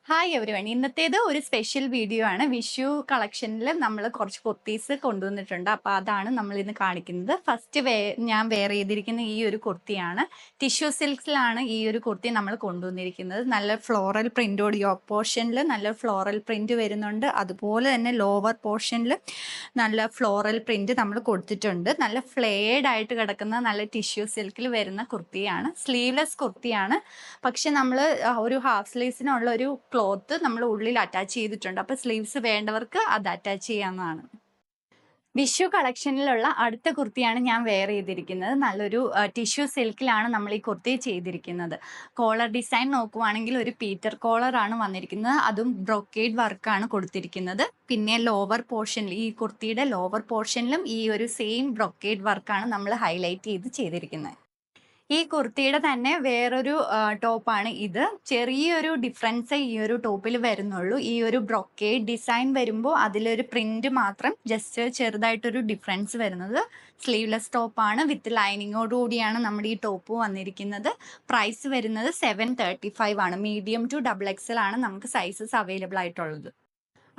Hi everyone. ഇന്നത്തേത് ഒരു special video ആണ്. വിഷു കളക്ഷനിൽ നമ്മൾ കുറച്ച് കുർത്തീസ് കൊണ്ടുവന്നിട്ടുണ്ട്. അപ്പോൾ അതാണ് നമ്മൾ ഇന്ന് കാണിക്കുന്നത്. ഫസ്റ്റ് ഞാൻ വെയർ ചെയ്തിരിക്കുന്ന ഈ ഒരു കുർത്തിയാണ്. ടിഷ്യൂ സിൽക്സിലാണ് ഈ ഒരു കുർത്തി നമ്മൾ കൊണ്ടുവന്നിരിക്കുന്നത്. നല്ല ഫ്ലോറൽ പ്രിന്റോട് യോക്ക് പോർഷനിൽ നല്ല ഫ്ലോറൽ പ്രിന്റ് വരുന്നുണ്ട്. അതുപോലെ തന്നെ ലോവർ പോർഷനിൽ നല്ല ഫ്ലോറൽ പ്രിന്റ് നമ്മൾ കൊടുത്തിട്ടുണ്ട്. നല്ല ഫ്ലെയർഡ് ആയിട്ട് കിടക്കുന്ന നല്ല ടിഷ്യൂ സിൽക്കിൽ വരുന്ന കുർത്തിയാണ്. സ്ലീവ്ലെസ് കുർത്തിയാണ്. പക്ഷെ നമ്മൾ ഒരു ഹാഫ് സ്ലീവ്സിനുള്ള ഒരു ക്ലോത്ത് നമ്മൾ ഉള്ളിൽ അറ്റാച്ച് ചെയ്തിട്ടുണ്ട്. അപ്പോൾ സ്ലീവ്സ് വേണ്ടവർക്ക് അത് അറ്റാച്ച് ചെയ്യാവുന്നതാണ്. വിഷു കളക്ഷനിലുള്ള അടുത്ത കുർത്തിയാണ് ഞാൻ വെയർ ചെയ്തിരിക്കുന്നത്. നല്ലൊരു ടിഷ്യൂ സിൽക്കിലാണ് നമ്മൾ ഈ കുർത്തി ചെയ്തിരിക്കുന്നത്. കോളർ ഡിസൈൻ നോക്കുവാണെങ്കിൽ ഒരു പീറ്റർ കോളർ ആണ് വന്നിരിക്കുന്നത്. അതും ബ്രൊക്കേഡ് വർക്കാണ് കൊടുത്തിരിക്കുന്നത്. പിന്നെ ലോവർ പോർഷനിൽ ഈ കുർത്തിയുടെ ലോവർ പോർഷനിലും ഈ ഒരു സെയിം ബ്രൊക്കേഡ് വർക്കാണ് നമ്മൾ ഹൈലൈറ്റ് ചെയ്തിരിക്കുന്നത്. ഈ കുർത്തിയുടെ തന്നെ വേറൊരു ടോപ്പാണ് ഇത്. ചെറിയൊരു ഡിഫറൻസ് ഈ ഒരു ടോപ്പിൽ വരുന്നുള്ളൂ. ഈ ഒരു ബ്രൊക്കേഡ് ഡിസൈൻ വരുമ്പോൾ അതിലൊരു പ്രിന്റ് മാത്രം ജസ്റ്റ് ചെറുതായിട്ടൊരു ഡിഫറൻസ് വരുന്നത്. സ്ലീവ്ലെസ് ടോപ്പാണ്. വിത്ത് ലൈനിങ്ങോടുകൂടിയാണ് നമ്മുടെ ഈ ടോപ്പ് വന്നിരിക്കുന്നത്. പ്രൈസ് വരുന്നത് 735 ആണ്. മീഡിയം ടു XXL ആണ് നമുക്ക് സൈസസ് അവൈലബിൾ ആയിട്ടുള്ളത്.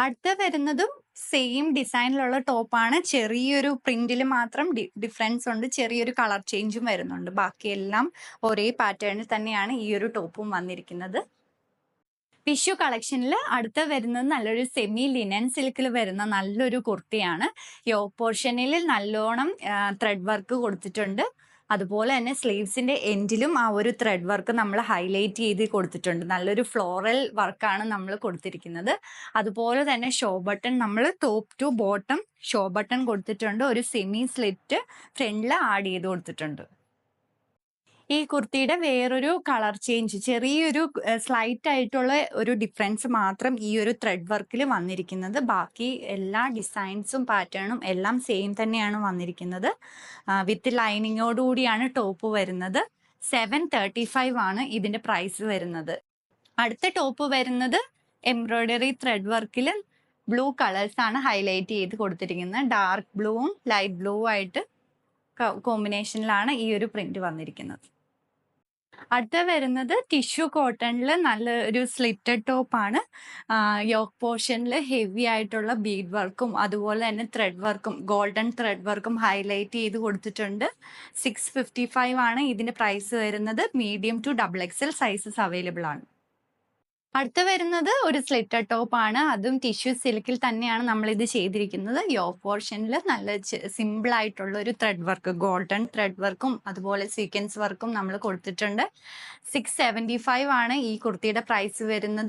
അടുത്ത വരുന്നതും സെയിം ഡിസൈനിലുള്ള ടോപ്പാണ്. ചെറിയൊരു പ്രിന്റിൽ മാത്രം ഡിഫറൻസ് ഉണ്ട്. ചെറിയൊരു കളർ ചേഞ്ചും വരുന്നുണ്ട്. ബാക്കിയെല്ലാം ഒരേ പാറ്റേണിൽ തന്നെയാണ് ഈ ഒരു ടോപ്പും വന്നിരിക്കുന്നത്. വിഷു കളക്ഷനിൽ അടുത്ത വരുന്നത് നല്ലൊരു സെമി ലിനൻ സിൽക്കിൽ വരുന്ന നല്ലൊരു കുർത്തിയാണ്. യോക്ക് പോർഷനിൽ നല്ലോണം ത്രെഡ് വർക്ക് കൊടുത്തിട്ടുണ്ട്. അതുപോലെ തന്നെ സ്ലീവ്സിന്റെ എൻഡിലും ആ ഒരു ത്രെഡ് വർക്ക് നമ്മൾ ഹൈലൈറ്റ് ചെയ്ത് കൊടുത്തിട്ടുണ്ട്. നല്ലൊരു ഫ്ലോറൽ വർക്കാണ് നമ്മൾ കൊടുത്തിരിക്കുന്നത്. അതുപോലെ തന്നെ ഷോ ബട്ടൺ നമ്മൾ top to bottom show button കൊടുത്തിട്ടുണ്ട്. ഒരു സെമി സ്ലിറ്റ് ഫ്രണ്ടിൽ ആഡ് ചെയ്ത് കൊടുത്തിട്ടുണ്ട്. ഈ കുർത്തിയുടെ വേറൊരു കളർ ചേഞ്ച്, ചെറിയൊരു സ്ലൈറ്റ് ആയിട്ടുള്ള ഒരു ഡിഫറൻസ് മാത്രം ഈ ഒരു ത്രെഡ് വർക്കിൽ വന്നിരിക്കുന്നത്. ബാക്കി എല്ലാ ഡിസൈൻസും പാറ്റേണും എല്ലാം സെയിം തന്നെയാണ് വന്നിരിക്കുന്നത്. വിത്ത് ലൈനിങ്ങോടുകൂടിയാണ് ടോപ്പ് വരുന്നത്. 735 ആണ് ഇതിന്റെ പ്രൈസ് വരുന്നത്. അടുത്ത ടോപ്പ് വരുന്നത് എംബ്രോയിഡറി ത്രെഡ് വർക്കിൽ ബ്ലൂ കളേഴ്സ് ആണ് ഹൈലൈറ്റ് ചെയ്ത് കൊടുത്തിരിക്കുന്നത്. ഡാർക്ക് ബ്ലൂവും ലൈറ്റ് ബ്ലൂ ആയിട്ട് കോമ്പിനേഷനിലാണ് ഈ ഒരു പ്രിന്റ് വന്നിരിക്കുന്നത്. അടുത്ത വരുന്നത് ടിഷ്യൂ കോട്ടണിൽ നല്ല ഒരു സ്ലിറ്റഡ് ടോപ്പാണ്. യോക്ക് പോർഷനിൽ ഹെവി ആയിട്ടുള്ള ബീഡ് വർക്കും അതുപോലെ തന്നെ ത്രെഡ് വർക്കും ഗോൾഡൻ ത്രെഡ് വർക്കും ഹൈലൈറ്റ് ചെയ്ത് കൊടുത്തിട്ടുണ്ട്. 655 ആണ് ഇതിന്റെ പ്രൈസ് വരുന്നത്. Medium to XXL sizes available ആണ്. അടുത്ത വരുന്നത് ഒരു സ്ലിറ്റഡ് ടോപ്പ് ആണ്. അതും ടിഷ്യൂ സിൽക്കിൽ തന്നെയാണ് നമ്മൾ ഇത് ചെയ്തിരിക്കുന്നത്. യോക്ക് പോർഷനിൽ നല്ല സിമ്പിൾ ആയിട്ടുള്ള ഒരു ത്രെഡ് വർക്ക്, ഗോൾഡൻ ത്രെഡ് വർക്കും അതുപോലെ സീക്വൻസ് വർക്കും നമ്മൾ കൊടുത്തിട്ടുണ്ട്. 675 ആണ് ഈ കുർത്തിയുടെ പ്രൈസ് വരുന്നത്.